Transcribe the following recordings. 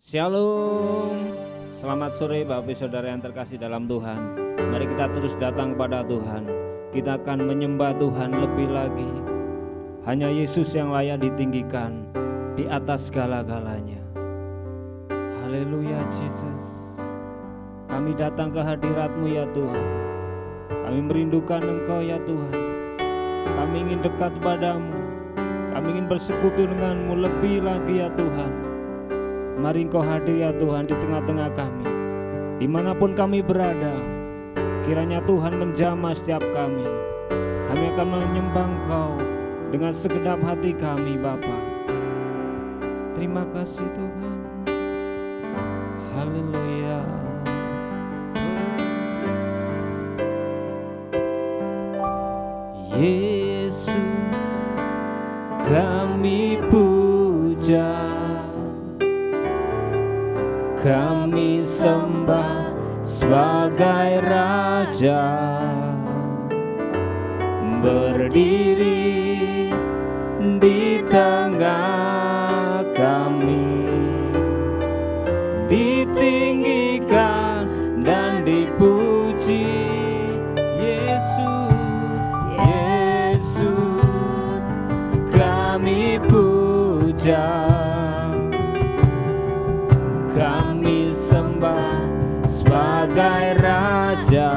Shalom, selamat sore Bapak Saudara yang terkasih dalam Tuhan. Mari kita terus datang kepada Tuhan. Kita akan menyembah Tuhan lebih lagi. Hanya Yesus yang layak ditinggikan di atas segala-galanya. Haleluya Jesus. Kami datang ke hadirat-Mu ya Tuhan. Kami merindukan Engkau ya Tuhan. Kami ingin dekat padamu. Kami ingin bersekutu dengan-Mu lebih lagi ya Tuhan. Mari Engkau hadir ya Tuhan di tengah-tengah kami. Dimanapun kami berada, kiranya Tuhan menjamah setiap kami. Kami akan menyembah Engkau dengan segenap hati kami Bapa. Terima kasih Tuhan. Haleluya. Yesus kami puja, kami sembah sebagai Raja, berdiri di tengah kami, ditinggikan dan dipuji. Yesus, Yesus kami puja, kami sembah sebagai Raja,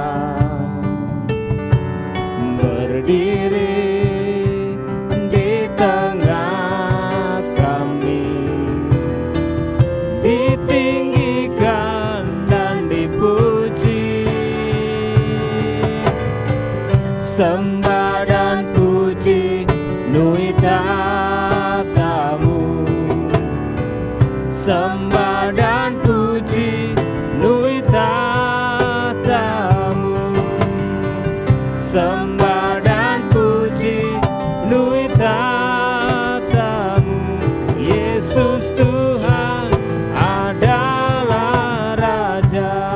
berdiri di tengah kami, ditinggikan dan dipuji. Sembah dan puji nui tatamu, sembah dan puji nui tatamu, sembah dan puji nui tatamu. Yesus Tuhan adalah Raja.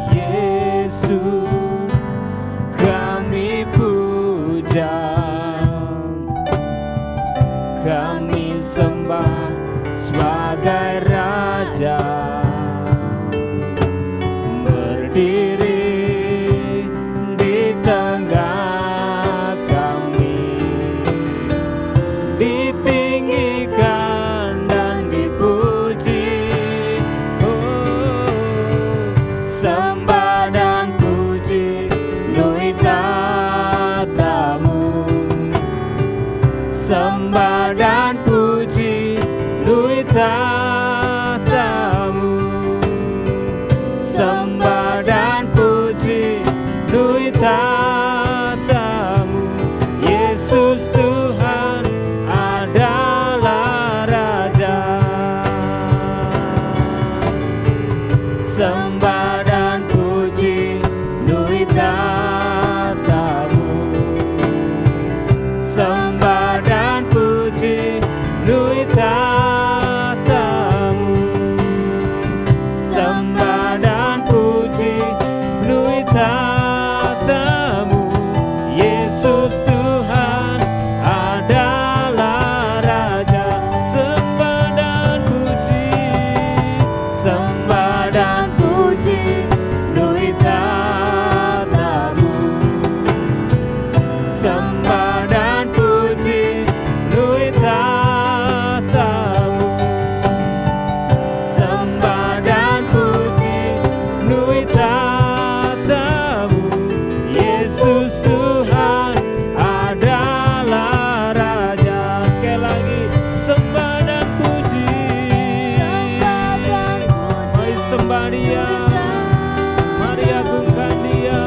Yesus kami puja, kami sembah sebagai Raja, berdiri di tengah kami, ditinggikan dan dipuji. Sembah dan puji nui tatamu, sembah dan puji nui tatamu, sembah dan puji nui tatamu. Yesus Tuhan adalah Raja. Sembah dan puji nui tatamu, sembah dan puji nui tatamu, sembah dan puji nui tatamu. Yesus Tuhan adalah Raja. Sembah dan puji, sembah dan puji nui tatamu, sembah dan puji nui tatamu, sembah dan puji nui tatamu. Yesus Tuhan adalah Raja. Sekali lagi, sembah dan puji, mari sembah Dia, mari agungkan Dia.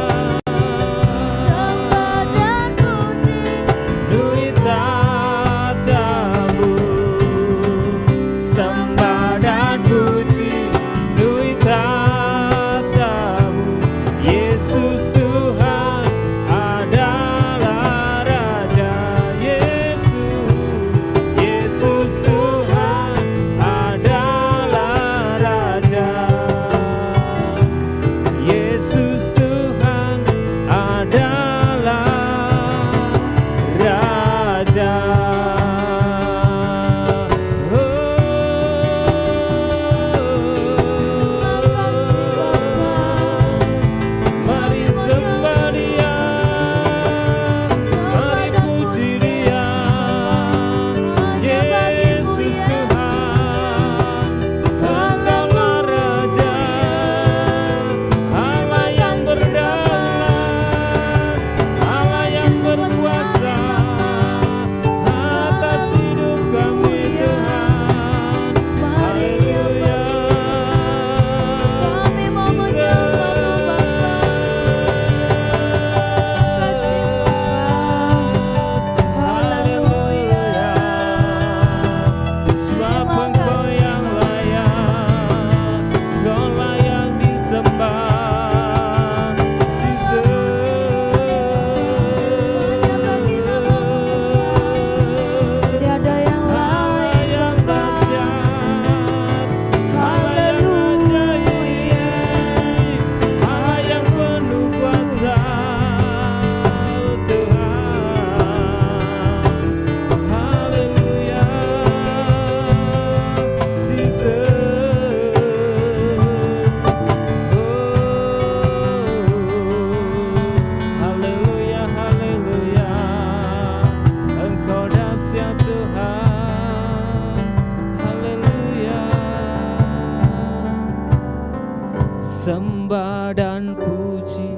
Sembah dan puji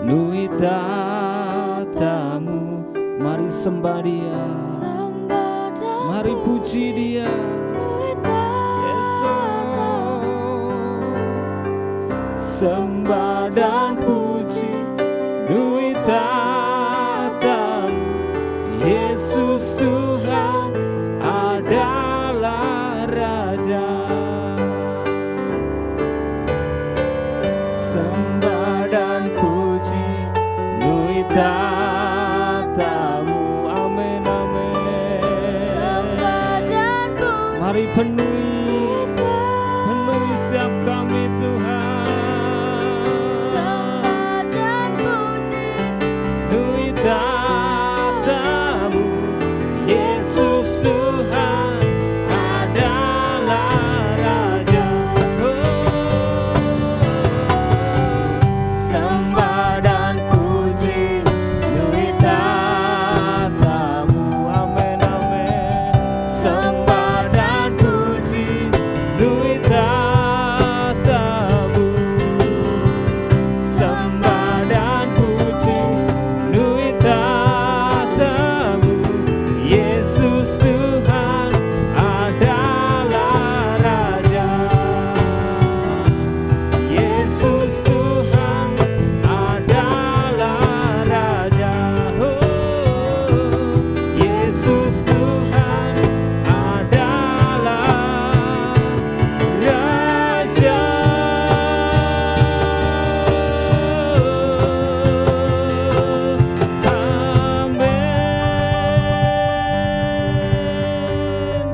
nui tatamu. Mari sembah dia, mari puji dia. Sembah dan puji nui tatamu. Yesus Tuhan adalah Raja. Sembah dan puji nui tatamu. Amin, amin. Sembah dan puji, Mari penuhi setiap kami Tuhan. sembah dan puji, Nui tatamu. Yesus Tuhan adalah Raja. Sembah dan puji nui tatamu. Amin, amin. Sembah dan puji nui tatamu. Sembah dan puji nui tatamu. Yesus Tuhan adalah Raja. Yesus Tuhan adalah Raja. Yesus Tuhan adalah Raja. Amin.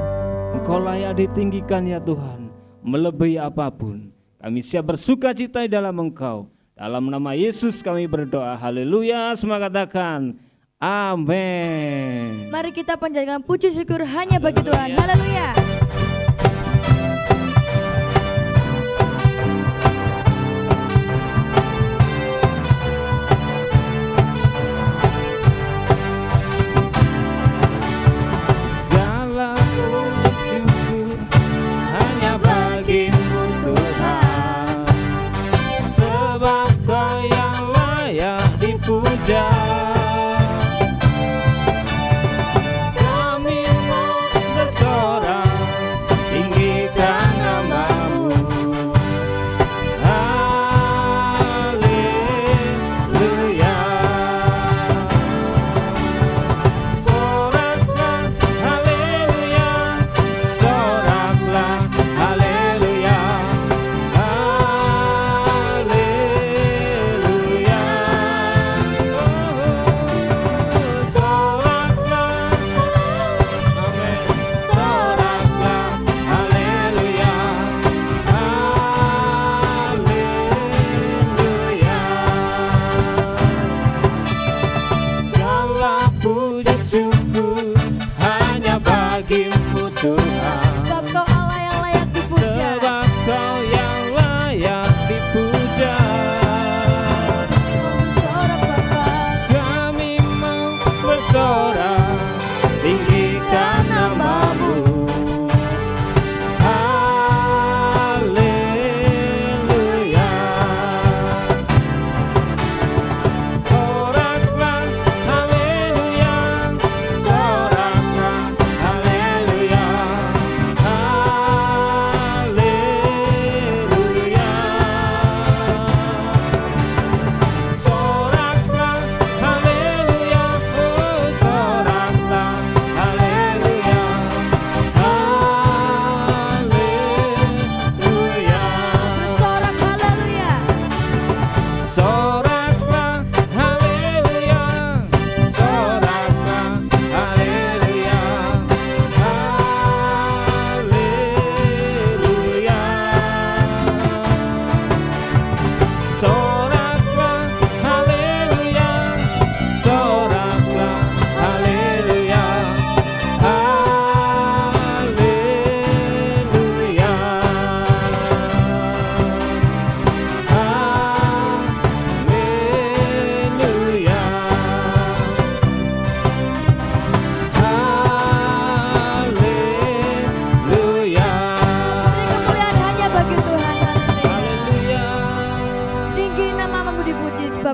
Engkau layak ditinggikan ya Tuhan, melebihi apapun. Kami siap bersuka cita di dalam Engkau. Dalam nama Yesus kami berdoa. Haleluya. Semua katakan amin. mari kita panjatkan puji syukur hanya bagi Tuhan. Haleluya. Segala puji syukur hanya bagimu Tuhan, sebab Kau yang layak dipuja. Kami mau bersorak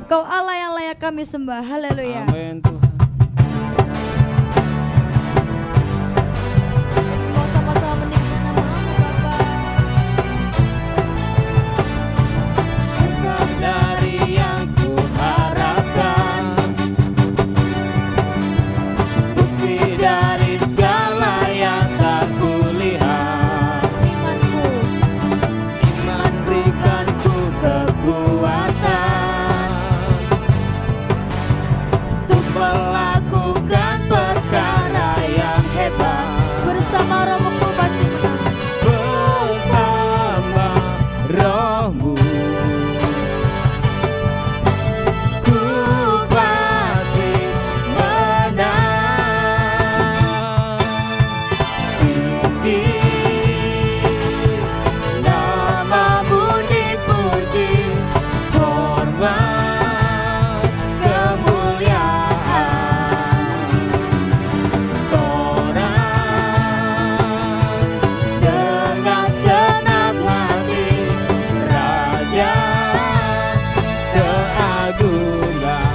sebab Kau Allah yang layak kami sembah. Haleluya. Amin Tuhan. Mau sama-sama meninggikan nama-Mu Bapa. Besar dari yang kuharapkan, bukti dari segala yang tak kulihat. Imanku, Iman berikanku kekuatan untuk melakukan perkara yang hebat. bersama Roh-Mu pasti menang. Bersama Roh-Mu ku pasti menang. Tinggi nama-Mu dipuji, hormat kemuliaan. Seorang dengan senang hati, Raja keagungan.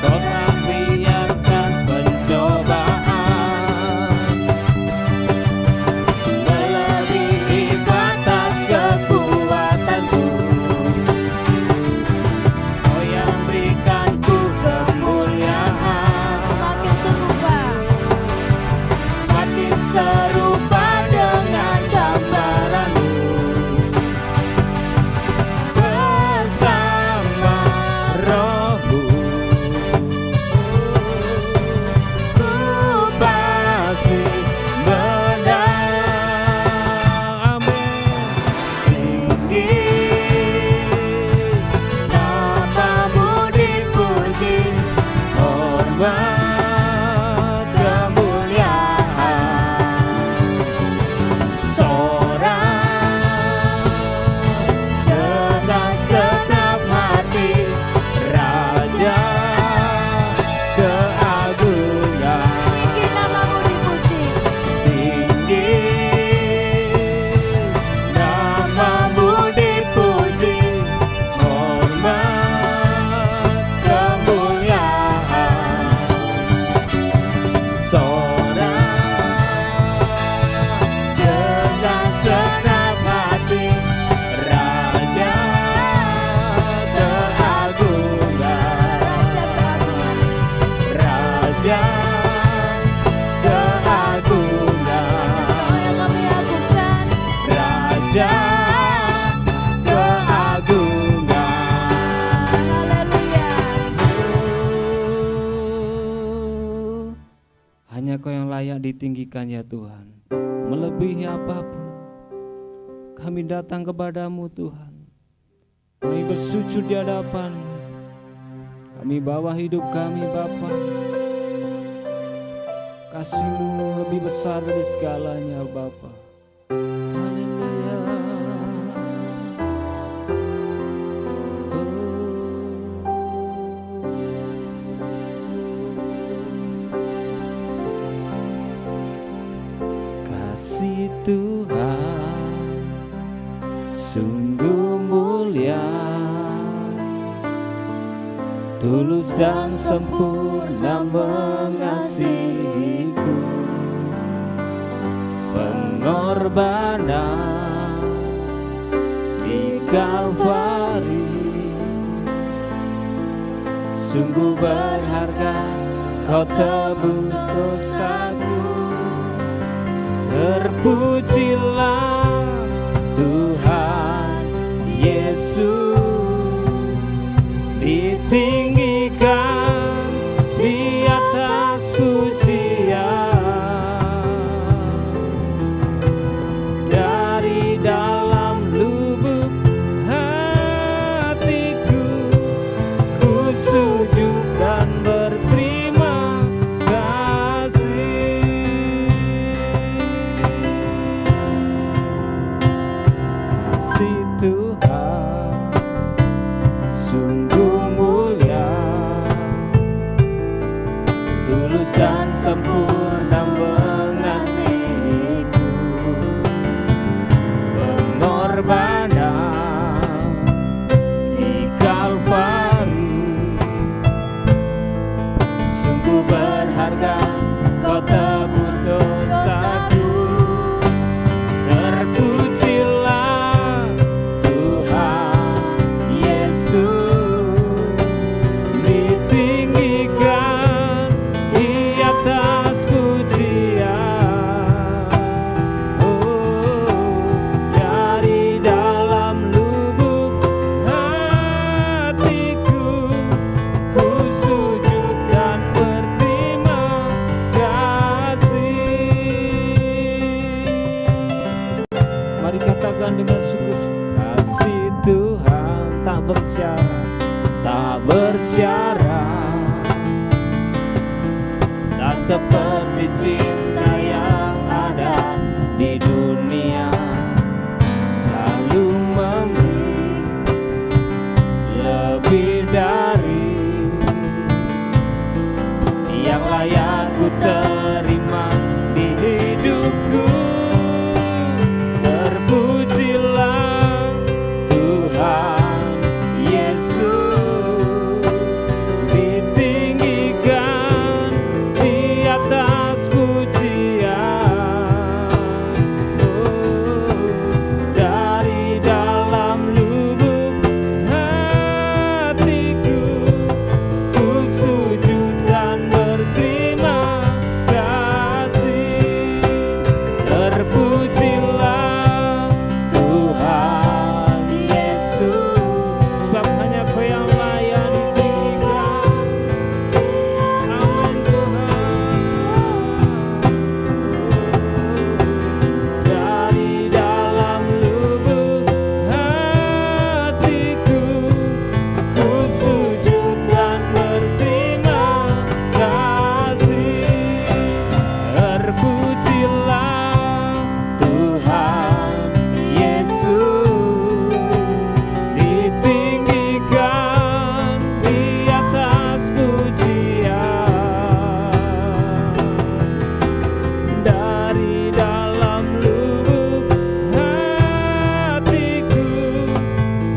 Kau tak biarkan pencobaan melebihi batas kekuatanku. Kau yang berikanku kemuliaan, Semakin serupa semakin serupa dengan gambaran-Mu. Bersama Roh-Mu ku pasti menang. Amin. Tinggi nama-Mu dipuji, hormat kemuliaan. Seorang dengan senang hati, Raja keagungan. tinggi nama-Mu dipuji. Tinggi nama-Mu dipuji, hormat kemuliaan. Seorang dengan senang hati, Raja keagungan. Raja keagungan. Raja Kau yang kami agungkan. Raja keagungan. Haleluya. Hanya Kau yang layak ditinggikan ya Tuhan, melebihi apapun. Kami datang kepadamu Tuhan, kami bersujud di hadapan-Mu. Kami bawa hidup kami Bapa. Kasih-Mu lebih besar dari segalanya Bapa. Haleluya. Kasih Tuhan sungguh mulia, tulus dan sempurna mengasihiku. Pengorbanan di Kalvari sungguh berharga, Kau tebus dosaku. Terpujilah Tuhan Yesus, ditinggikan di atas pujian. Dari dalam lubuk hatiku, ku sujud dan berterima kasih. katakan dengan syukur, kasih Tuhan tak bersyarat, tak bersyarat, tak seperti cinta yang ada di dunia, selalu memberi lebih dari yang layak ku terima di hidupku. Terpujilah Tuhan Yesus, ditinggikan di atas pujian. Oh, dari dalam lubuk hatiku ku sujud dan berterima kasih. Terpujilah Tuhan Yesus, sebab hanya Kau yang layak ditinggikan. Amin Tuhan. Dari dalam lubuk hatiku ku sujud dan berterima kasih. Terpujilah Tuhan Yesus, ditinggikan di atas pujian. Dari dalam lubuk hatiku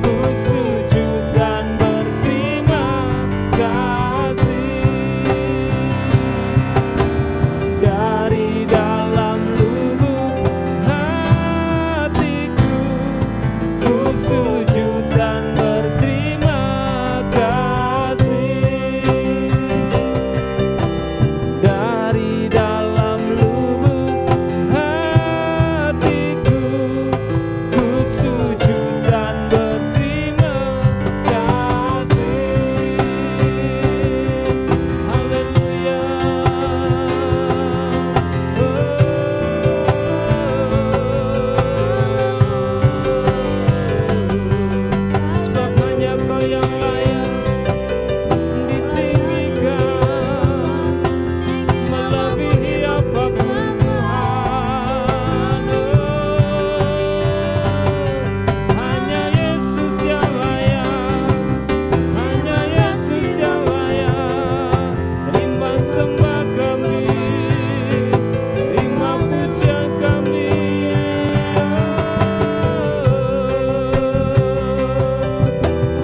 ku sujud dan berterima kasih. Dari dalam lubuk hatiku ku sujud dan berterima kasih. Dari dalam lubuk hatiku ku sujud dan berterima kasih. Haleluya. Sebab hanya Kau yang layak ditinggikan, melebihi apapun Tuhan. Hanya Yesus yang layak, hanya Yesus yang layak. Terima sembah kami, terima pujian kami.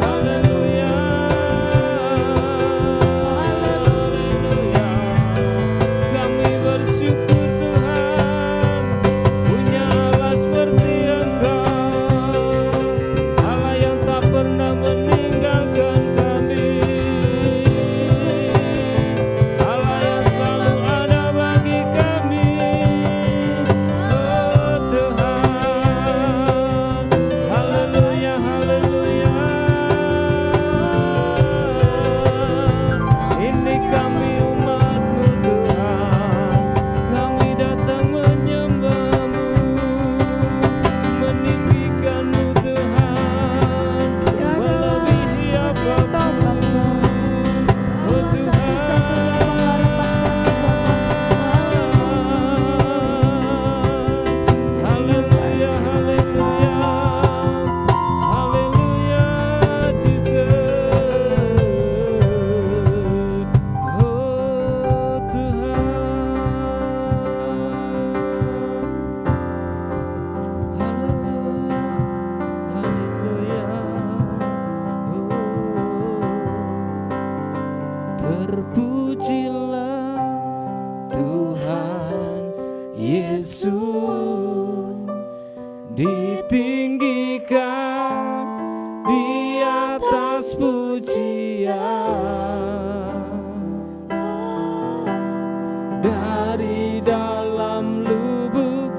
Haleluya, haleluya. Kami bersyukur Tuhan, punya Allah seperti Engkau, Allah yang tak pernah meninggalkan kami, Allah yang selalu ada bagi kami. Oh Tuhan, haleluya, haleluya. Ini kami umat-Mu Tuhan, kami datang menyembah-Mu, meninggikan-Mu Tuhan, melebihi apapun. Oh Tuhan, haleluya, haleluya, haleluya, Jesus. Oh Tuhan, haleluya, haleluya. Terpujilah Tuhan Yesus, ditinggikan di atas pujian. Dari dalam lubuk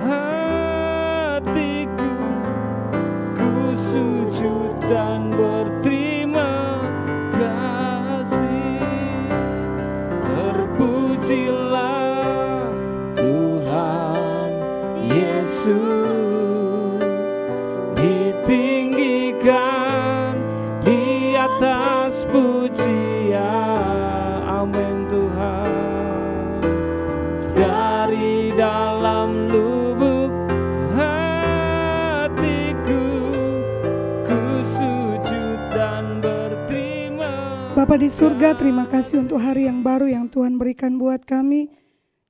hatiku ku sujud dan berterima kasih. Terpujilah Tuhan Yesus, Bapa di surga, terima kasih untuk hari yang baru yang Tuhan berikan buat kami.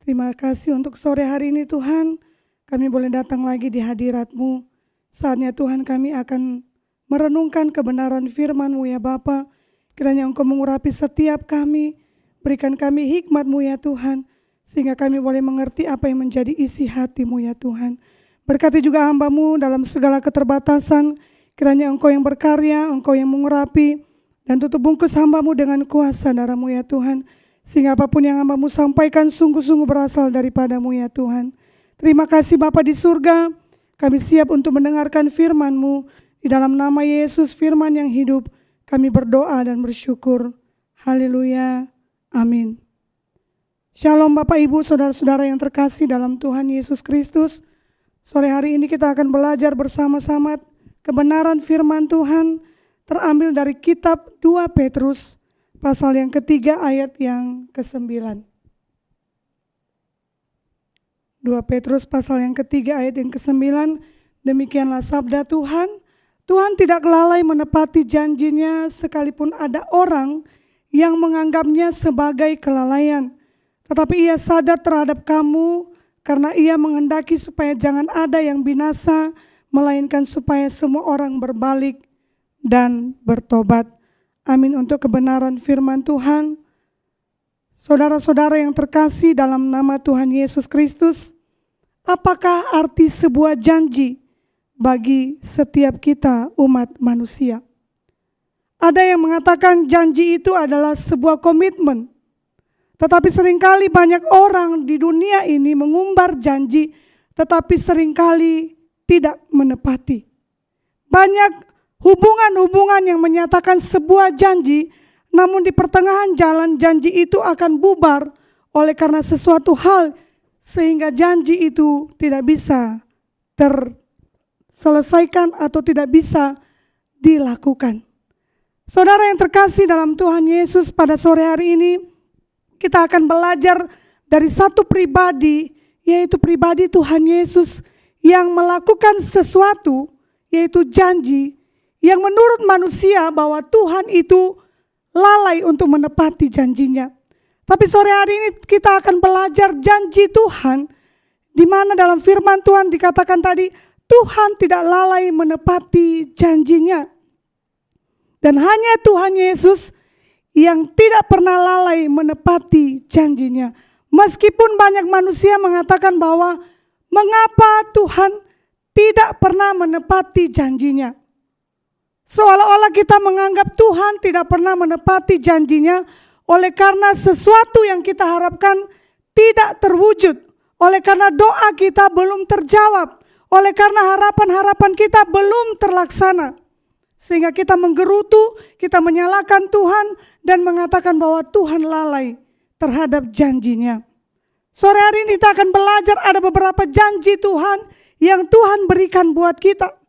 Terima kasih untuk sore hari ini Tuhan, kami boleh datang lagi di hadirat-Mu. Saatnya Tuhan kami akan merenungkan kebenaran firman-Mu ya Bapa. Kiranya Engkau mengurapi setiap kami, berikan kami hikmat-Mu ya Tuhan, sehingga kami boleh mengerti apa yang menjadi isi hati-Mu ya Tuhan. Berkati juga hamba-Mu dalam segala keterbatasan, kiranya Engkau yang berkarya, Engkau yang mengurapi, dan tutup bungkus hamba-Mu dengan kuasa darah-Mu ya Tuhan, sehingga apapun yang hamba-Mu sampaikan sungguh-sungguh berasal daripada-Mu ya Tuhan. Terima kasih Bapa di surga, kami siap untuk mendengarkan firman-Mu. Di dalam nama Yesus, firman yang hidup, kami berdoa dan bersyukur. Haleluya, amin. Shalom Bapak Ibu, saudara-saudara yang terkasih dalam Tuhan Yesus Kristus. Sore hari ini kita akan belajar bersama-sama kebenaran firman Tuhan, terambil dari kitab 2 Petrus, pasal yang ketiga ayat yang ke-9. 2 Petrus pasal yang ketiga ayat yang ke-9, demikianlah sabda Tuhan. Tuhan tidak lalai menepati janjinya sekalipun ada orang yang menganggapnya sebagai kelalaian. Tetapi ia sadar terhadap kamu karena ia menghendaki supaya jangan ada yang binasa, melainkan supaya semua orang berbalik dan bertobat. Amin untuk kebenaran firman Tuhan. Saudara-saudara yang terkasih dalam nama Tuhan Yesus Kristus, apakah arti sebuah janji bagi setiap kita umat manusia? Ada yang mengatakan janji itu adalah sebuah komitmen. Tetapi seringkali banyak orang di dunia ini mengumbar janji, tetapi seringkali tidak menepati. Banyak hubungan-hubungan yang menyatakan sebuah janji, namun di pertengahan jalan janji itu akan bubar oleh karena sesuatu hal, sehingga janji itu tidak bisa terselesaikan atau tidak bisa dilakukan. Saudara yang terkasih dalam Tuhan Yesus, pada sore hari ini kita akan belajar dari satu pribadi, yaitu pribadi Tuhan Yesus yang melakukan sesuatu, yaitu janji, yang menurut manusia bahwa Tuhan itu lalai untuk menepati janjinya. Tapi sore hari ini kita akan belajar janji Tuhan, di mana dalam firman Tuhan dikatakan tadi, Tuhan tidak lalai menepati janjinya. Dan hanya Tuhan Yesus yang tidak pernah lalai menepati janjinya. Meskipun banyak manusia mengatakan bahwa mengapa Tuhan tidak pernah menepati janjinya. Seolah-olah kita menganggap Tuhan tidak pernah menepati janjinya oleh karena sesuatu yang kita harapkan tidak terwujud. Oleh karena doa kita belum terjawab. Oleh karena harapan-harapan kita belum terlaksana. Sehingga kita menggerutu, kita menyalahkan Tuhan dan mengatakan bahwa Tuhan lalai terhadap janjinya. Sore hari ini kita akan belajar ada beberapa janji Tuhan yang Tuhan berikan buat kita.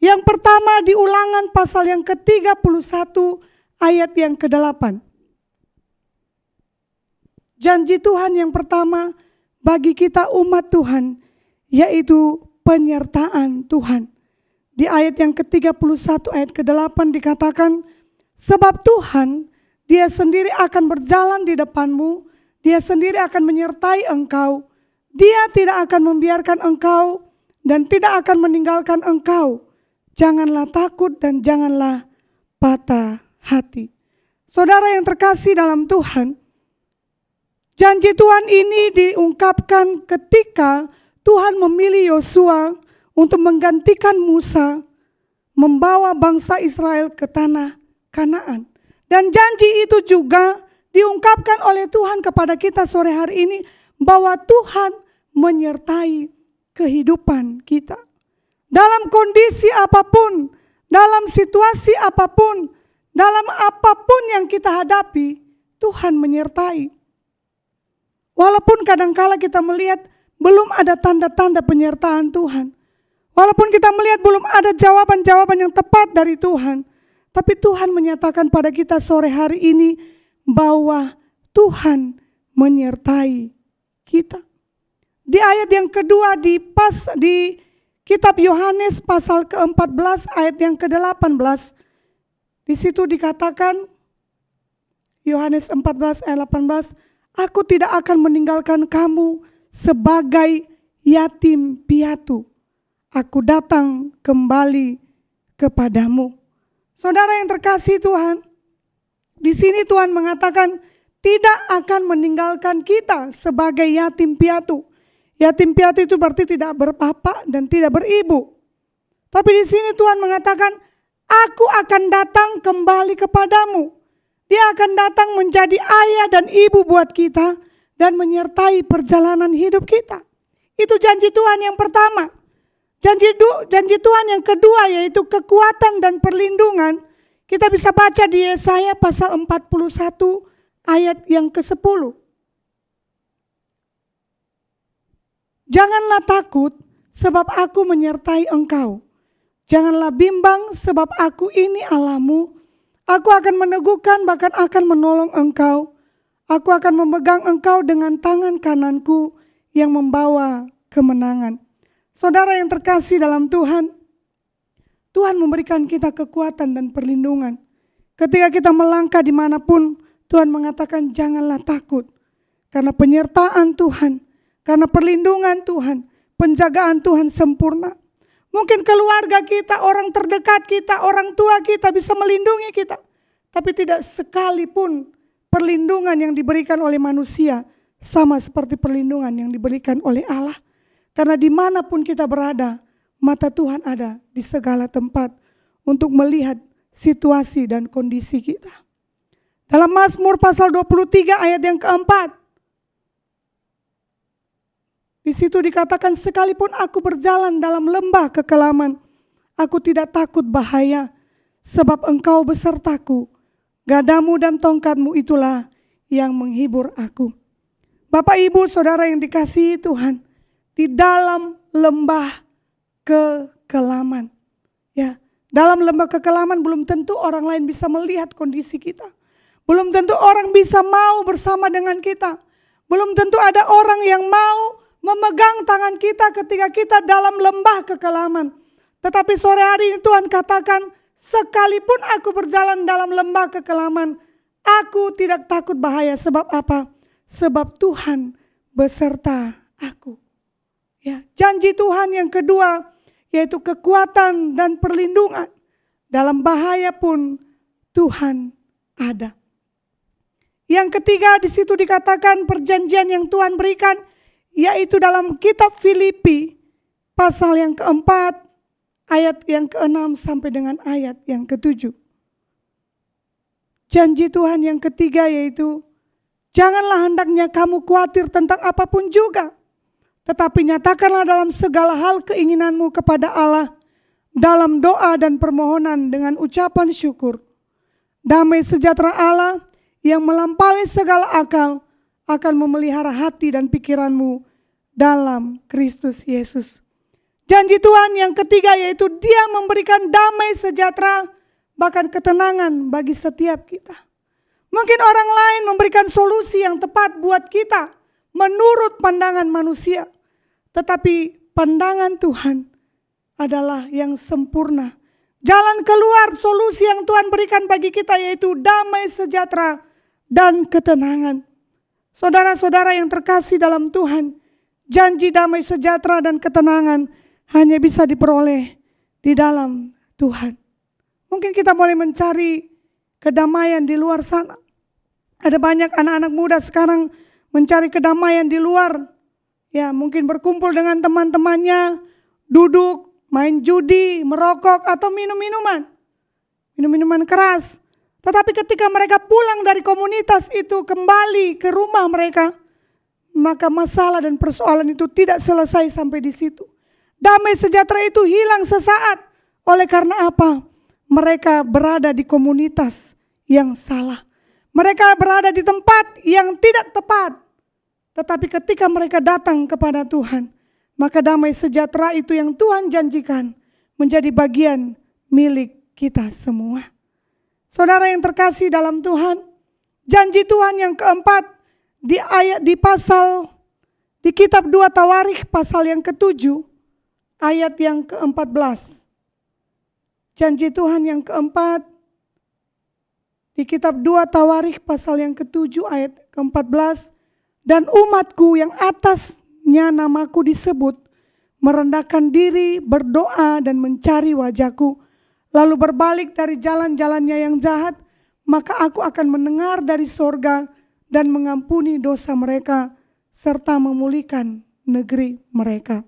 Yang pertama di Ulangan pasal yang ke-31 ayat yang ke-8. Janji Tuhan yang pertama bagi kita umat Tuhan, yaitu penyertaan Tuhan. Di ayat yang ke-31 ayat ke-8 dikatakan, sebab Tuhan Dia sendiri akan berjalan di depanmu, Dia sendiri akan menyertai engkau, Dia tidak akan membiarkan engkau dan tidak akan meninggalkan engkau. Janganlah takut dan janganlah patah hati. Saudara yang terkasih dalam Tuhan, janji Tuhan ini diungkapkan ketika Tuhan memilih Yosua untuk menggantikan Musa membawa bangsa Israel ke tanah Kanaan. Dan janji itu juga diungkapkan oleh Tuhan kepada kita sore hari ini bahwa Tuhan menyertai kehidupan kita. Dalam kondisi apapun, dalam situasi apapun, dalam apapun yang kita hadapi, Tuhan menyertai. Walaupun kadangkala kita melihat belum ada tanda-tanda penyertaan Tuhan. Walaupun kita melihat belum ada jawaban-jawaban yang tepat dari Tuhan. Tapi Tuhan menyatakan pada kita sore hari ini bahwa Tuhan menyertai kita. Di ayat yang kedua di kitab Yohanes pasal ke-14 ayat yang ke-18. Di situ dikatakan, Yohanes 14 ayat 18, aku tidak akan meninggalkan kamu sebagai yatim piatu. Aku datang kembali kepadamu. Saudara yang terkasih Tuhan, di sini Tuhan mengatakan tidak akan meninggalkan kita sebagai yatim piatu. Yatim piatu itu berarti tidak berbapak dan tidak beribu. Tapi di sini Tuhan mengatakan, aku akan datang kembali kepadamu. Dia akan datang menjadi ayah dan ibu buat kita dan menyertai perjalanan hidup kita. Itu janji Tuhan yang pertama. Janji Tuhan yang kedua yaitu kekuatan dan perlindungan. Kita bisa baca di Yesaya pasal 41 ayat yang ke-10. Janganlah takut sebab aku menyertai engkau. Janganlah bimbang sebab aku ini Allahmu. Aku akan meneguhkan bahkan akan menolong engkau. Aku akan memegang engkau dengan tangan kananku yang membawa kemenangan. Saudara yang terkasih dalam Tuhan, Tuhan memberikan kita kekuatan dan perlindungan. Ketika kita melangkah dimanapun, Tuhan mengatakan janganlah takut. Karena penyertaan Tuhan, karena perlindungan Tuhan, penjagaan Tuhan sempurna. Mungkin keluarga kita, orang terdekat kita, orang tua kita bisa melindungi kita. Tapi tidak sekalipun perlindungan yang diberikan oleh manusia sama seperti perlindungan yang diberikan oleh Allah. Karena dimanapun kita berada, mata Tuhan ada di segala tempat untuk melihat situasi dan kondisi kita. Dalam Mazmur pasal 23 ayat yang keempat, di situ dikatakan sekalipun aku berjalan dalam lembah kekelaman, aku tidak takut bahaya, sebab engkau besertaku, gadamu dan tongkatmu itulah yang menghibur aku. Bapak Ibu Saudara yang dikasihi Tuhan, di dalam lembah kekelaman, ya, dalam lembah kekelaman belum tentu orang lain bisa melihat kondisi kita. Belum tentu orang bisa mau bersama dengan kita. Belum tentu ada orang yang mau memegang tangan kita ketika kita dalam lembah kekelaman. Tetapi sore hari ini Tuhan katakan, sekalipun aku berjalan dalam lembah kekelaman, aku tidak takut bahaya. Sebab apa? Sebab Tuhan beserta aku. Ya, janji Tuhan yang kedua yaitu kekuatan dan perlindungan. Dalam bahaya pun Tuhan ada. Yang ketiga di situ dikatakan perjanjian yang Tuhan berikan, yaitu dalam kitab Filipi pasal yang keempat ayat yang ke-6 sampai dengan ayat yang ke-7. Janji Tuhan yang ketiga yaitu janganlah hendaknya kamu khawatir tentang apapun juga, tetapi nyatakanlah dalam segala hal keinginanmu kepada Allah dalam doa dan permohonan dengan ucapan syukur. Damai sejahtera Allah yang melampaui segala akal akan memelihara hati dan pikiranmu dalam Kristus Yesus. Janji Tuhan yang ketiga yaitu Dia memberikan damai sejahtera bahkan ketenangan bagi setiap kita. Mungkin orang lain memberikan solusi yang tepat buat kita menurut pandangan manusia. Tetapi pandangan Tuhan adalah yang sempurna. Jalan keluar solusi yang Tuhan berikan bagi kita yaitu damai sejahtera dan ketenangan. Saudara-saudara yang terkasih dalam Tuhan, janji damai sejahtera dan ketenangan hanya bisa diperoleh di dalam Tuhan. Mungkin kita boleh mencari kedamaian di luar sana. Ada banyak anak-anak muda sekarang mencari kedamaian di luar. Ya, mungkin berkumpul dengan teman-temannya, duduk, main judi, merokok atau minum-minuman keras. Tetapi ketika mereka pulang dari komunitas itu kembali ke rumah mereka, maka masalah dan persoalan itu tidak selesai sampai di situ. Damai sejahtera itu hilang sesaat. Oleh karena apa? Mereka berada di komunitas yang salah. Mereka berada di tempat yang tidak tepat. Tetapi ketika mereka datang kepada Tuhan, maka damai sejahtera itu yang Tuhan janjikan menjadi bagian milik kita semua. Saudara yang terkasih dalam Tuhan, janji Tuhan yang keempat di kitab 2 Tawarikh pasal yang ke-7 ayat yang ke-14. Janji Tuhan yang keempat di kitab 2 Tawarikh pasal yang ke-7 ayat ke-14, dan umatku yang atasnya namaku disebut, merendahkan diri, berdoa dan mencari wajahku, lalu berbalik dari jalan-jalannya yang jahat, maka aku akan mendengar dari sorga dan mengampuni dosa mereka, serta memulihkan negeri mereka.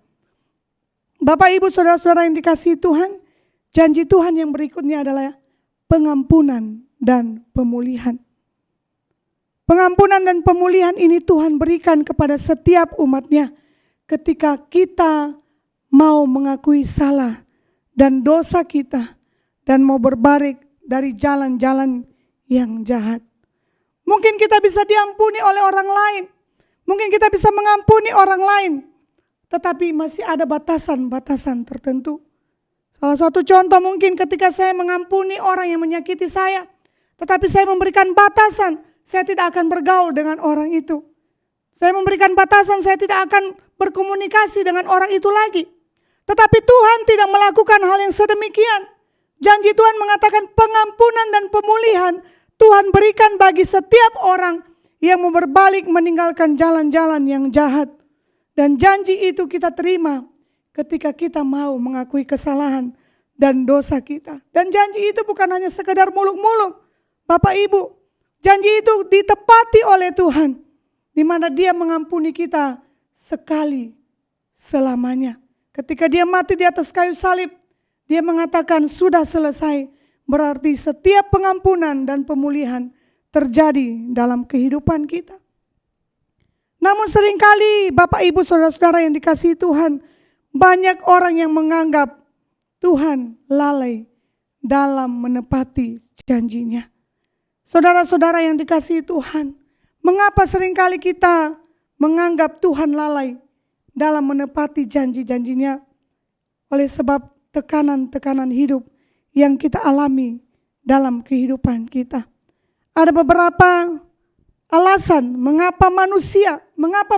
Bapak, Ibu, Saudara-saudara yang dikasihi Tuhan, janji Tuhan yang berikutnya adalah pengampunan dan pemulihan. Pengampunan dan pemulihan ini Tuhan berikan kepada setiap umatnya ketika kita mau mengakui salah dan dosa kita dan mau berbalik dari jalan-jalan yang jahat. Mungkin kita bisa diampuni oleh orang lain, mungkin kita bisa mengampuni orang lain, tetapi masih ada batasan-batasan tertentu. Salah satu contoh mungkin ketika saya mengampuni orang yang menyakiti saya, tetapi saya memberikan batasan, saya tidak akan bergaul dengan orang itu. Saya memberikan batasan, saya tidak akan berkomunikasi dengan orang itu lagi. Tetapi Tuhan tidak melakukan hal yang sedemikian. Janji Tuhan mengatakan pengampunan dan pemulihan Tuhan berikan bagi setiap orang yang mau berbalik meninggalkan jalan-jalan yang jahat. Dan janji itu kita terima ketika kita mau mengakui kesalahan dan dosa kita. Dan janji itu bukan hanya sekedar muluk-muluk. Bapak Ibu, janji itu ditepati oleh Tuhan, di mana Dia mengampuni kita sekali selamanya. Ketika Dia mati di atas kayu salib, Dia mengatakan sudah selesai. Berarti setiap pengampunan dan pemulihan terjadi dalam kehidupan kita. Namun seringkali Bapak Ibu Saudara-saudara yang dikasihi Tuhan, banyak orang yang menganggap Tuhan lalai dalam menepati janjinya. Saudara-saudara yang dikasihi Tuhan, mengapa seringkali kita menganggap Tuhan lalai dalam menepati janji-janjinya? Oleh sebab tekanan-tekanan hidup yang kita alami dalam kehidupan kita. Ada beberapa alasan mengapa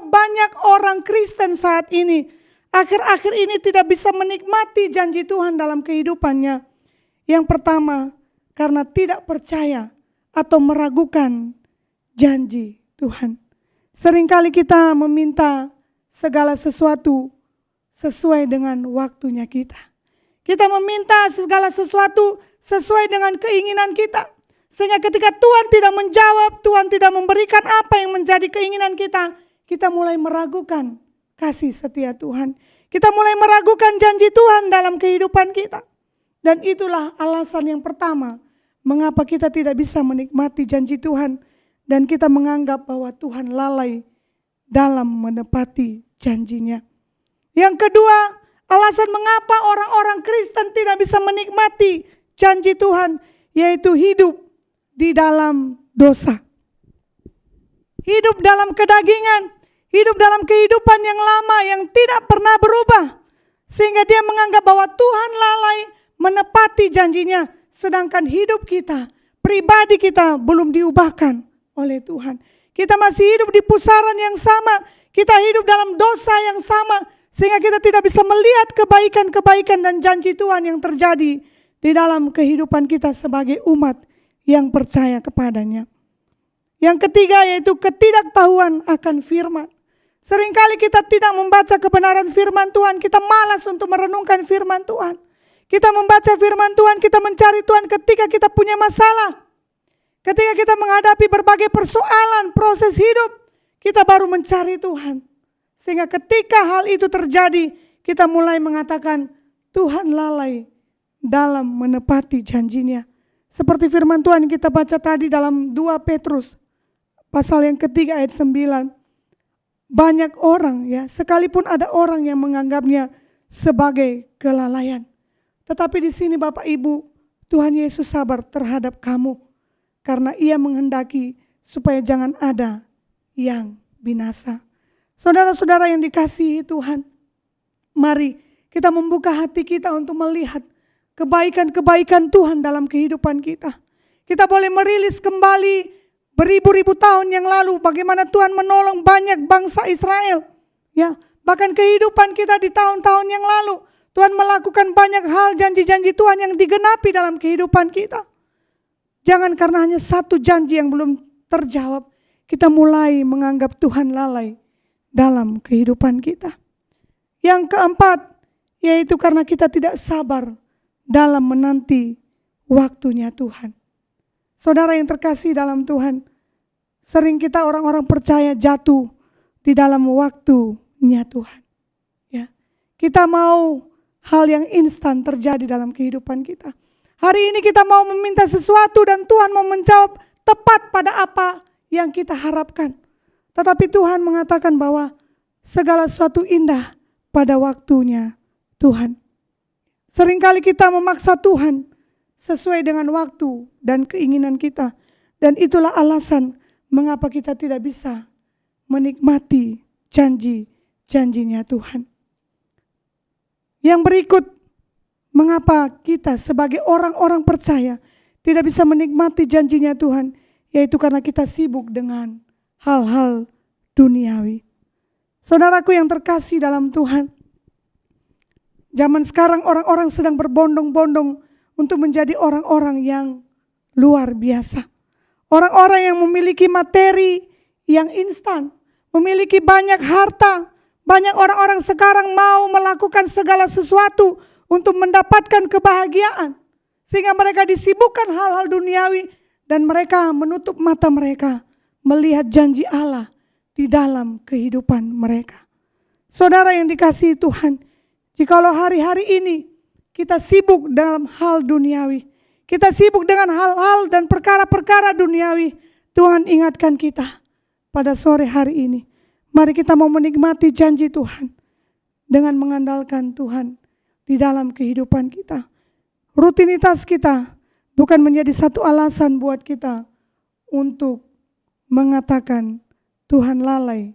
banyak orang Kristen saat ini, akhir-akhir ini tidak bisa menikmati janji Tuhan dalam kehidupannya. Yang pertama, karena tidak percaya atau meragukan janji Tuhan. Seringkali kita meminta segala sesuatu sesuai dengan waktunya kita. Kita meminta segala sesuatu sesuai dengan keinginan kita. Sehingga ketika Tuhan tidak menjawab, Tuhan tidak memberikan apa yang menjadi keinginan kita, kita mulai meragukan kasih setia Tuhan. Kita mulai meragukan janji Tuhan dalam kehidupan kita. Dan itulah alasan yang pertama, mengapa kita tidak bisa menikmati janji Tuhan. Dan kita menganggap bahwa Tuhan lalai dalam menepati janjinya. Yang kedua, alasan mengapa orang-orang Kristen tidak bisa menikmati janji Tuhan, yaitu hidup di dalam dosa. Hidup dalam kedagingan, hidup dalam kehidupan yang lama yang tidak pernah berubah. Sehingga dia menganggap bahwa Tuhan lalai menepati janjinya, sedangkan hidup kita, pribadi kita belum diubahkan oleh Tuhan. Kita masih hidup di pusaran yang sama, kita hidup dalam dosa yang sama, sehingga kita tidak bisa melihat kebaikan-kebaikan dan janji Tuhan yang terjadi di dalam kehidupan kita sebagai umat yang percaya kepadanya. Yang ketiga yaitu ketidaktahuan akan firman. Seringkali kita tidak membaca kebenaran firman Tuhan, kita malas untuk merenungkan firman Tuhan. Kita membaca firman Tuhan, kita mencari Tuhan ketika kita punya masalah. Ketika kita menghadapi berbagai persoalan, proses hidup, kita baru mencari Tuhan. Sehingga ketika hal itu terjadi, kita mulai mengatakan Tuhan lalai dalam menepati janjinya. Seperti firman Tuhan yang kita baca tadi dalam 2 Petrus pasal yang ketiga ayat 9. Banyak orang ya, sekalipun ada orang yang menganggapnya sebagai kelalaian. Tetapi di sini Bapak Ibu, Tuhan Yesus sabar terhadap kamu. Karena Ia menghendaki supaya jangan ada yang binasa. Saudara-saudara yang dikasihi Tuhan, mari kita membuka hati kita untuk melihat kebaikan-kebaikan Tuhan dalam kehidupan kita. Kita boleh merilis kembali beribu-ribu tahun yang lalu bagaimana Tuhan menolong banyak bangsa Israel. Ya, bahkan kehidupan kita di tahun-tahun yang lalu, Tuhan melakukan banyak hal janji-janji Tuhan yang digenapi dalam kehidupan kita. Jangan karena hanya satu janji yang belum terjawab, kita mulai menganggap Tuhan lalai dalam kehidupan kita. Yang keempat, yaitu karena kita tidak sabar dalam menanti waktunya Tuhan. Saudara yang terkasih dalam Tuhan, sering kita orang-orang percaya jatuh di dalam waktunya Tuhan. Ya, kita mau hal yang instan terjadi dalam kehidupan kita. Hari ini kita mau meminta sesuatu dan Tuhan mau menjawab tepat pada apa yang kita harapkan. Tetapi Tuhan mengatakan bahwa segala sesuatu indah pada waktunya Tuhan. Seringkali kita memaksa Tuhan sesuai dengan waktu dan keinginan kita. Dan itulah alasan mengapa kita tidak bisa menikmati janji-janjinya Tuhan. Yang berikut, mengapa kita sebagai orang-orang percaya tidak bisa menikmati janjinya Tuhan, yaitu karena kita sibuk dengan hal-hal duniawi. Saudaraku yang terkasih dalam Tuhan, zaman sekarang orang-orang sedang berbondong-bondong untuk menjadi orang-orang yang luar biasa. Orang-orang yang memiliki materi yang instan, memiliki banyak harta. Banyak orang-orang sekarang mau melakukan segala sesuatu untuk mendapatkan kebahagiaan. Sehingga mereka disibukkan hal-hal duniawi dan mereka menutup mata mereka melihat janji Allah di dalam kehidupan mereka. Saudara yang dikasihi Tuhan, jikalau hari-hari ini kita sibuk dalam hal duniawi, kita sibuk dengan hal-hal dan perkara-perkara duniawi, Tuhan ingatkan kita pada sore hari ini. Mari kita mau menikmati janji Tuhan dengan mengandalkan Tuhan di dalam kehidupan kita. Rutinitas kita bukan menjadi satu alasan buat kita untuk mengatakan Tuhan lalai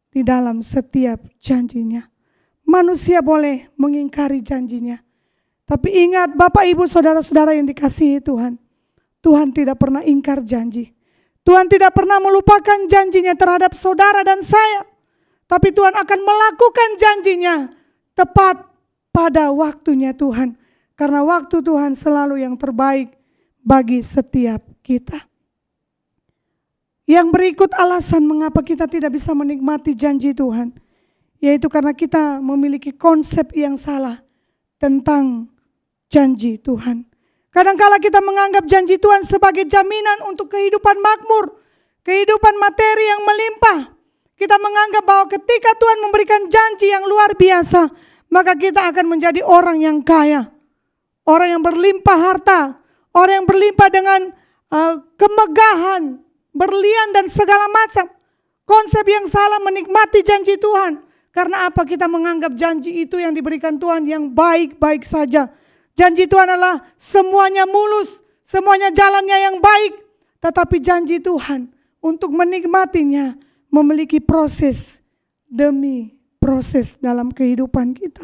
di dalam setiap janjinya. Manusia boleh mengingkari janjinya. Tapi ingat Bapak Ibu Saudara-saudara yang dikasihi Tuhan, Tuhan tidak pernah ingkar janji. Tuhan tidak pernah melupakan janjinya terhadap saudara dan saya. Tapi Tuhan akan melakukan janjinya tepat pada waktunya Tuhan. Karena waktu Tuhan selalu yang terbaik bagi setiap kita. Yang berikut alasan mengapa kita tidak bisa menikmati janji Tuhan, yaitu karena kita memiliki konsep yang salah tentang janji Tuhan. Kadangkala kita menganggap janji Tuhan sebagai jaminan untuk kehidupan makmur, kehidupan materi yang melimpah. Kita menganggap bahwa ketika Tuhan memberikan janji yang luar biasa, maka kita akan menjadi orang yang kaya, orang yang berlimpah harta, orang yang berlimpah dengan kemegahan, berlian dan segala macam. Konsep yang salah menikmati janji Tuhan. Karena apa? Kita menganggap janji itu yang diberikan Tuhan yang baik-baik saja. Janji Tuhan adalah semuanya mulus, semuanya jalannya yang baik. Tetapi janji Tuhan untuk menikmatinya memiliki proses demi proses dalam kehidupan kita.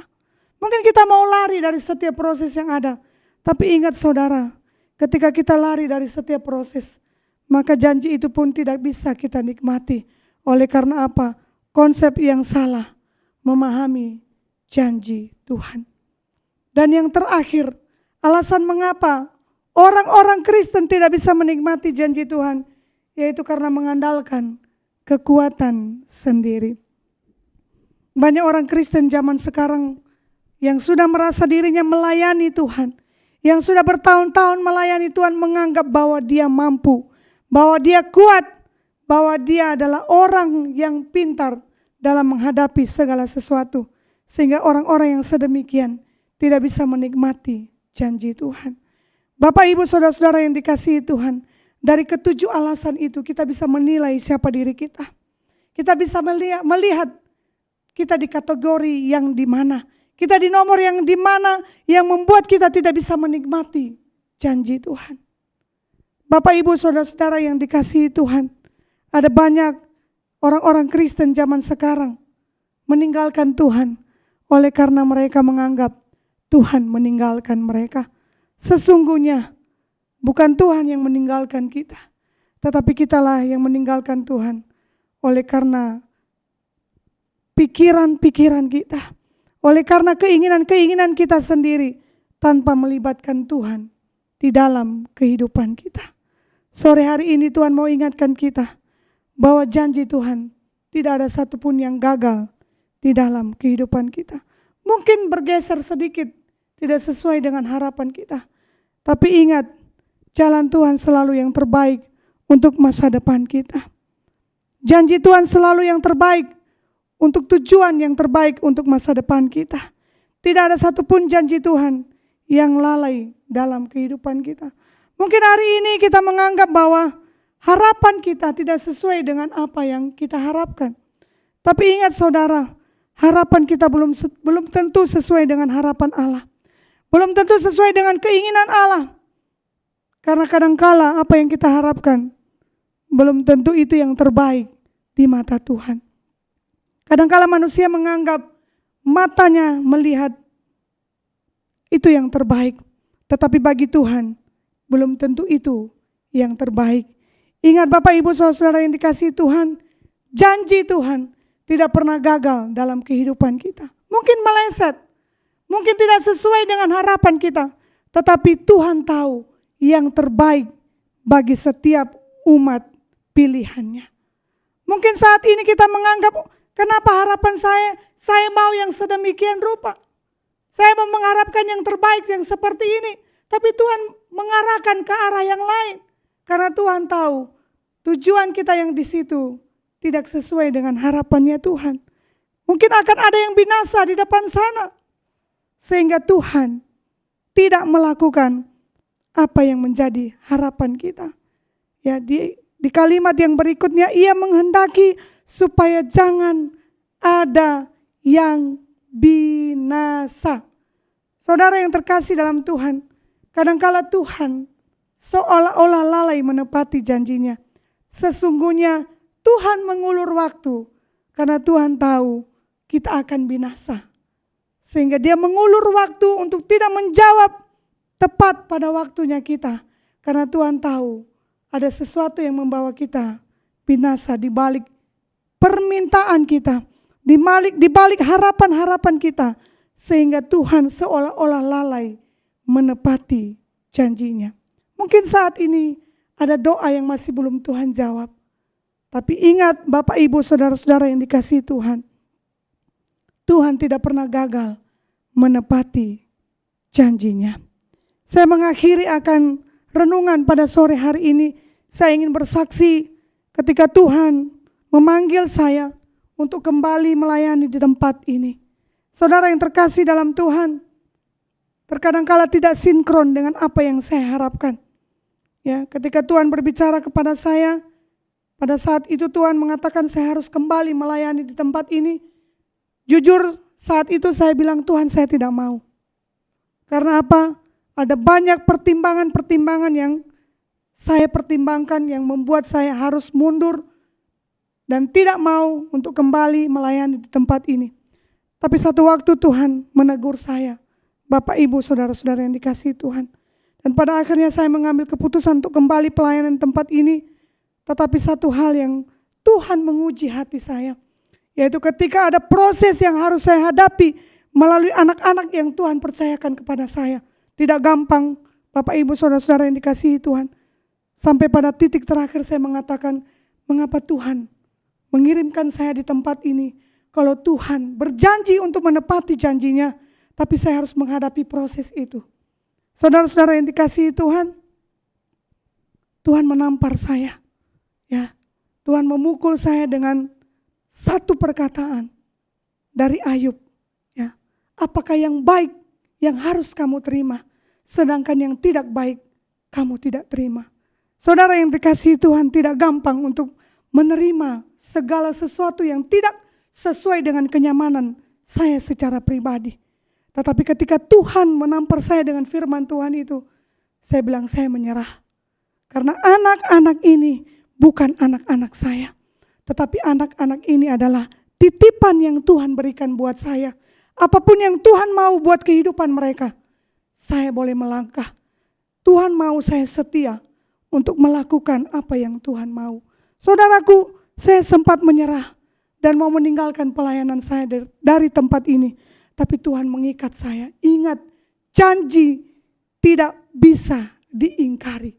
Mungkin kita mau lari dari setiap proses yang ada. Tapi ingat saudara, ketika kita lari dari setiap proses, maka janji itu pun tidak bisa kita nikmati. Oleh karena apa? Konsep yang salah memahami janji Tuhan. Dan yang terakhir, alasan mengapa orang-orang Kristen tidak bisa menikmati janji Tuhan, yaitu karena mengandalkan kekuatan sendiri. Banyak orang Kristen zaman sekarang yang sudah merasa dirinya melayani Tuhan, yang sudah bertahun-tahun melayani Tuhan, menganggap bahwa dia mampu, bahwa dia kuat, bahwa dia adalah orang yang pintar dalam menghadapi segala sesuatu. Sehingga orang-orang yang sedemikian tidak bisa menikmati janji Tuhan. Bapak Ibu Saudara-saudara yang dikasihi Tuhan, dari ketujuh alasan itu kita bisa menilai siapa diri kita. Kita bisa melihat kita di kategori yang di mana, kita di nomor yang di mana yang membuat kita tidak bisa menikmati janji Tuhan. Bapak Ibu Saudara-saudara yang dikasihi Tuhan, ada banyak orang-orang Kristen zaman sekarang meninggalkan Tuhan oleh karena mereka menganggap Tuhan meninggalkan mereka. Sesungguhnya bukan Tuhan yang meninggalkan kita, tetapi kitalah yang meninggalkan Tuhan oleh karena pikiran-pikiran kita, oleh karena keinginan-keinginan kita sendiri tanpa melibatkan Tuhan di dalam kehidupan kita. Sore hari ini Tuhan mau ingatkan kita bahwa janji Tuhan tidak ada satupun yang gagal di dalam kehidupan kita. Mungkin bergeser sedikit, tidak sesuai dengan harapan kita. Tapi ingat, jalan Tuhan selalu yang terbaik untuk masa depan kita. Janji Tuhan selalu yang terbaik untuk tujuan yang terbaik untuk masa depan kita. Tidak ada satupun janji Tuhan yang lalai dalam kehidupan kita. Mungkin hari ini kita menganggap bahwa harapan kita tidak sesuai dengan apa yang kita harapkan. Tapi ingat saudara, harapan kita belum tentu sesuai dengan harapan Allah. Belum tentu sesuai dengan keinginan Allah. Karena kadangkala apa yang kita harapkan belum tentu itu yang terbaik di mata Tuhan. Kadangkala manusia menganggap matanya melihat itu yang terbaik. Tetapi bagi Tuhan belum tentu itu yang terbaik. Ingat Bapak Ibu Saudara yang dikasihi Tuhan, janji Tuhan tidak pernah gagal dalam kehidupan kita. Mungkin meleset, mungkin tidak sesuai dengan harapan kita, tetapi Tuhan tahu yang terbaik bagi setiap umat pilihannya. Mungkin saat ini kita menganggap, kenapa harapan saya mau yang sedemikian rupa. Saya mau mengharapkan yang terbaik yang seperti ini. Tapi Tuhan mengarahkan ke arah yang lain. Karena Tuhan tahu tujuan kita yang di situ tidak sesuai dengan harapannya Tuhan. Mungkin akan ada yang binasa di depan sana. Sehingga Tuhan tidak melakukan apa yang menjadi harapan kita. Ya, di kalimat yang berikutnya, ia menghendaki supaya jangan ada yang binasa. Saudara yang terkasih dalam Tuhan, kadangkala Tuhan seolah-olah lalai menepati janjinya. Sesungguhnya Tuhan mengulur waktu karena Tuhan tahu kita akan binasa. Sehingga dia mengulur waktu untuk tidak menjawab tepat pada waktunya kita. Karena Tuhan tahu ada sesuatu yang membawa kita binasa di balik permintaan kita. Di balik harapan-harapan kita. Sehingga Tuhan seolah-olah lalai menepati janjinya. Mungkin saat ini ada doa yang masih belum Tuhan jawab. Tapi ingat Bapak Ibu Saudara-saudara yang dikasihi Tuhan. Tuhan tidak pernah gagal menepati janjinya. Saya mengakhiri akan renungan pada sore hari ini. Saya ingin bersaksi ketika Tuhan memanggil saya untuk kembali melayani di tempat ini. Saudara yang terkasih dalam Tuhan, terkadang kala tidak sinkron dengan apa yang saya harapkan. Ya, ketika Tuhan berbicara kepada saya, pada saat itu Tuhan mengatakan saya harus kembali melayani di tempat ini. Jujur saat itu saya bilang, Tuhan saya tidak mau. Karena apa? Ada banyak pertimbangan-pertimbangan yang saya pertimbangkan yang membuat saya harus mundur dan tidak mau untuk kembali melayani di tempat ini. Tapi satu waktu Tuhan menegur saya, Bapak Ibu Saudara-saudara yang dikasihi Tuhan. Dan pada akhirnya saya mengambil keputusan untuk kembali pelayanan tempat ini. Tetapi satu hal yang Tuhan menguji hati saya, yaitu ketika ada proses yang harus saya hadapi melalui anak-anak yang Tuhan percayakan kepada saya. Tidak gampang Bapak Ibu Saudara-saudara yang dikasihi Tuhan. Sampai pada titik terakhir saya mengatakan, mengapa Tuhan mengirimkan saya di tempat ini? Kalau Tuhan berjanji untuk menepati janjinya, tapi saya harus menghadapi proses itu. Saudara-saudara yang dikasihi Tuhan, Tuhan menampar saya. Ya, Tuhan memukul saya dengan satu perkataan dari Ayub. Ya, apakah yang baik yang harus kamu terima, sedangkan yang tidak baik kamu tidak terima. Saudara yang dikasihi Tuhan, tidak gampang untuk menerima segala sesuatu yang tidak sesuai dengan kenyamanan saya secara pribadi. Tetapi ketika Tuhan menampar saya dengan firman Tuhan itu, saya bilang saya menyerah. Karena anak-anak ini bukan anak-anak saya. Tetapi anak-anak ini adalah titipan yang Tuhan berikan buat saya. Apapun yang Tuhan mau buat kehidupan mereka, saya boleh melangkah. Tuhan mau saya setia untuk melakukan apa yang Tuhan mau. Saudaraku, saya sempat menyerah dan mau meninggalkan pelayanan saya dari tempat ini. Tapi Tuhan mengikat saya. Ingat, janji tidak bisa diingkari.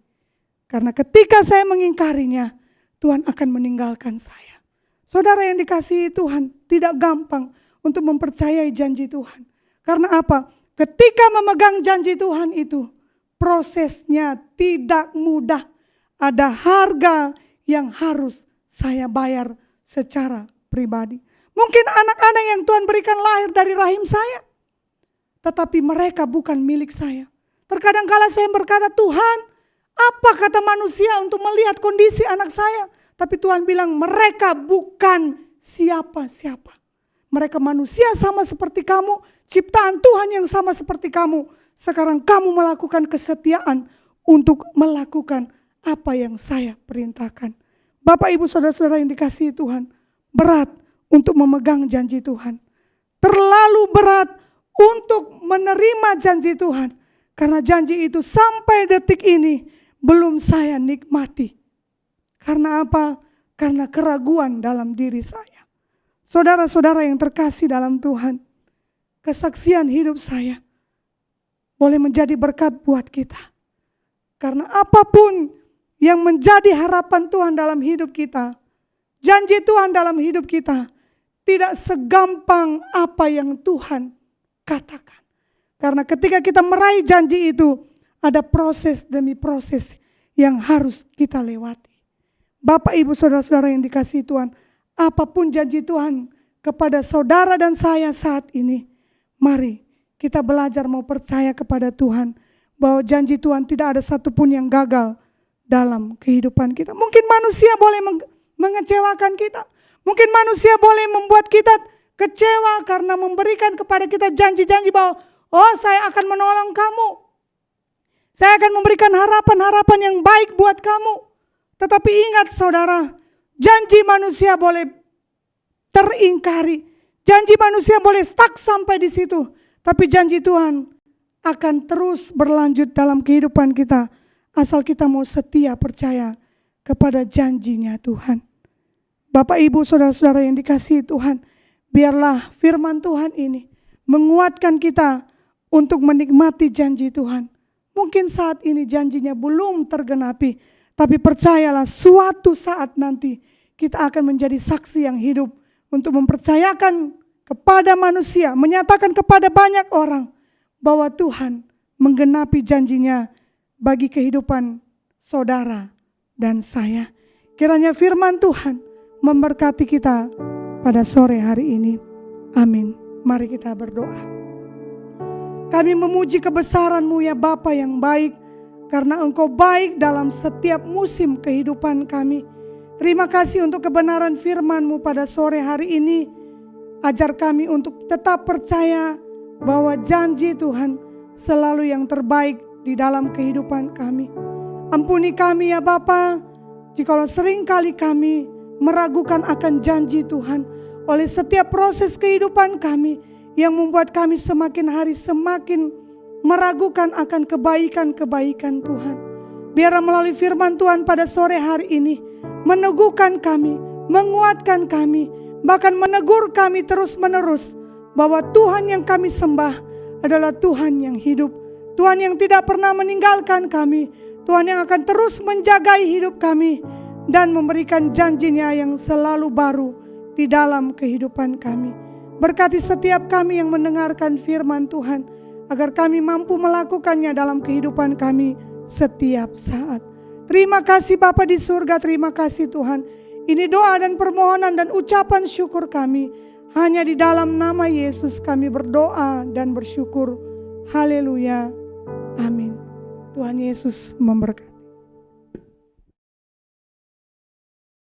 Karena ketika saya mengingkarinya, Tuhan akan meninggalkan saya. Saudara yang dikasihi Tuhan, tidak gampang untuk mempercayai janji Tuhan. Karena apa? Ketika memegang janji Tuhan itu, prosesnya tidak mudah. Ada harga yang harus saya bayar secara pribadi. Mungkin anak-anak yang Tuhan berikan lahir dari rahim saya, tetapi mereka bukan milik saya. Terkadang kala saya berkata, Tuhan, apa kata manusia untuk melihat kondisi anak saya? Tapi Tuhan bilang, mereka bukan siapa-siapa. Mereka manusia sama seperti kamu, ciptaan Tuhan yang sama seperti kamu. Sekarang kamu melakukan kesetiaan untuk melakukan apa yang saya perintahkan. Bapak, Ibu, Saudara-saudara yang dikasihi Tuhan, berat untuk memegang janji Tuhan. Terlalu berat untuk menerima janji Tuhan. Karena janji itu sampai detik ini belum saya nikmati. Karena apa? Karena keraguan dalam diri saya. Saudara-saudara yang terkasih dalam Tuhan, kesaksian hidup saya boleh menjadi berkat buat kita. Karena apapun yang menjadi harapan Tuhan dalam hidup kita, janji Tuhan dalam hidup kita, tidak segampang apa yang Tuhan katakan. Karena ketika kita meraih janji itu, ada proses demi proses yang harus kita lewati. Bapak, Ibu, Saudara-saudara yang dikasihi Tuhan, apapun janji Tuhan kepada saudara dan saya saat ini, mari kita belajar mau percaya kepada Tuhan, bahwa janji Tuhan tidak ada satupun yang gagal dalam kehidupan kita. Mungkin manusia boleh mengecewakan kita, mungkin manusia boleh membuat kita kecewa karena memberikan kepada kita janji-janji bahwa oh, saya akan menolong kamu, saya akan memberikan harapan-harapan yang baik buat kamu. Tetapi ingat saudara, janji manusia boleh teringkari, janji manusia boleh stuck sampai di situ. Tapi janji Tuhan akan terus berlanjut dalam kehidupan kita, asal kita mau setia percaya kepada janjinya Tuhan. Bapak, Ibu, Saudara-saudara yang dikasihi Tuhan, biarlah firman Tuhan ini menguatkan kita untuk menikmati janji Tuhan. Mungkin saat ini janjinya belum tergenapi, tapi percayalah suatu saat nanti kita akan menjadi saksi yang hidup untuk mempercayakan kepada manusia, menyatakan kepada banyak orang bahwa Tuhan menggenapi janjinya bagi kehidupan saudara dan saya. Kiranya firman Tuhan memberkati kita pada sore hari ini. Amin. Mari kita berdoa. Kami memuji kebesaran-Mu ya Bapa yang baik, karena Engkau baik dalam setiap musim kehidupan kami. Terima kasih untuk kebenaran firman-Mu pada sore hari ini. Ajar kami untuk tetap percaya bahwa janji Tuhan selalu yang terbaik di dalam kehidupan kami. Ampuni kami ya Bapa, jikalau seringkali kami meragukan akan janji Tuhan oleh setiap proses kehidupan kami yang membuat kami semakin hari semakin meragukan akan kebaikan-kebaikan Tuhan. Biarlah melalui firman Tuhan pada sore hari ini meneguhkan kami, menguatkan kami, bahkan menegur kami terus-menerus bahwa Tuhan yang kami sembah adalah Tuhan yang hidup, Tuhan yang tidak pernah meninggalkan kami, Tuhan yang akan terus menjagai hidup kami dan memberikan janjinya yang selalu baru di dalam kehidupan kami. Berkati setiap kami yang mendengarkan firman Tuhan, agar kami mampu melakukannya dalam kehidupan kami setiap saat. Terima kasih Bapa di surga, terima kasih Tuhan. Ini doa dan permohonan dan ucapan syukur kami. Hanya di dalam nama Yesus kami berdoa dan bersyukur. Haleluya. Amin. Tuhan Yesus memberkati.